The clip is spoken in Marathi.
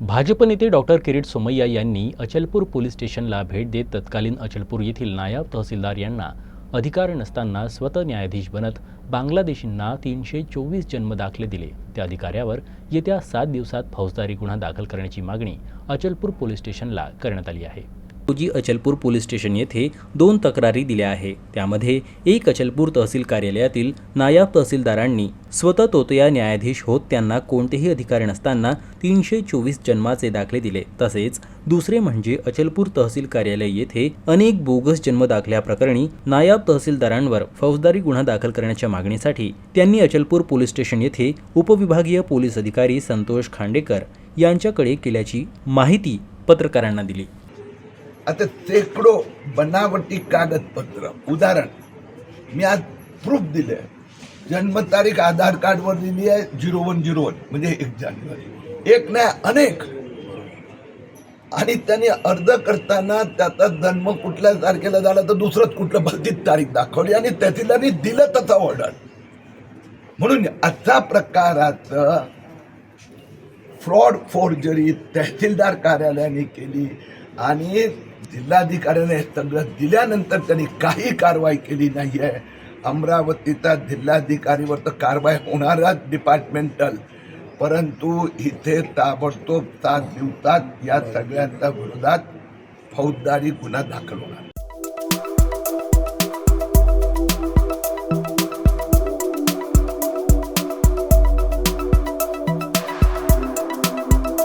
भाजप नेते डॉक्टर किरीट सोमय्या यांनी अचलपूर पोलीस स्टेशनला भेट देत तत्कालीन अचलपूर येथील नायब तहसीलदार यांना अधिकार नसताना स्वतः न्यायाधीश बनत बांगलादेशींना 324 जन्मदाखले दिले त्या अधिकाऱ्यावर येत्या 7 दिवसात फौजदारी गुन्हा दाखल करण्याची मागणी अचलपूर पोलीस स्टेशनला करण्यात आली आहे। रोजी अचलपूर पोलीस स्टेशन येथे 2 तक्रारी दिल्या आहे। त्यामध्ये एक अचलपूर तहसील कार्यालयातील नायब तहसीलदारांनी स्वतः तोतया न्यायाधीश होत त्यांना कोणतेही अधिकार नसताना 324 जन्माचे दाखले दिले। तसेच दुसरे म्हणजे अचलपूर तहसील कार्यालय येथे अनेक बोगस जन्मदाखल्या प्रकरणी नायब तहसीलदारांवर फौजदारी गुन्हा दाखल करण्याच्या मागणीसाठी त्यांनी अचलपूर पोलीस स्टेशन येथे उपविभागीय पोलीस अधिकारी संतोष खांडेकर यांच्याकडे केल्याची माहिती पत्रकारांना दिली। आता शेकडो बनावटी कागदपत्र उदाहरण मी आज प्रूफ दिले। जन्मतारीख आधार कार्डवर दिली आहे 0101 म्हणजे 1 जानेवारी, एक नाही अनेक। आणि त्यांनी अर्ज करताना त्याचा जन्म कुठल्या तारखेला झाला तर दुसरंच कुठलं भलतीच तारीख दाखवली आणि त्यातील दिलं तसा ऑर्डर। म्हणून अशा प्रकाराचं फ्रॉड फोर्जरी तहसीलदार कार्यालयाने केली आणि जिल्हाधिकाऱ्याने सगळं दिल्यानंतर त्यांनी काही कारवाई केली नाही आहे। अमरावतीचा जिल्हाधिकारीवर तर कारवाई होणारच डिपार्टमेंटल, परंतु इथे ताबडतोब 7 दिवसात या सगळ्यांच्या विरोधात फौजदारी गुन्हा दाखल होणार।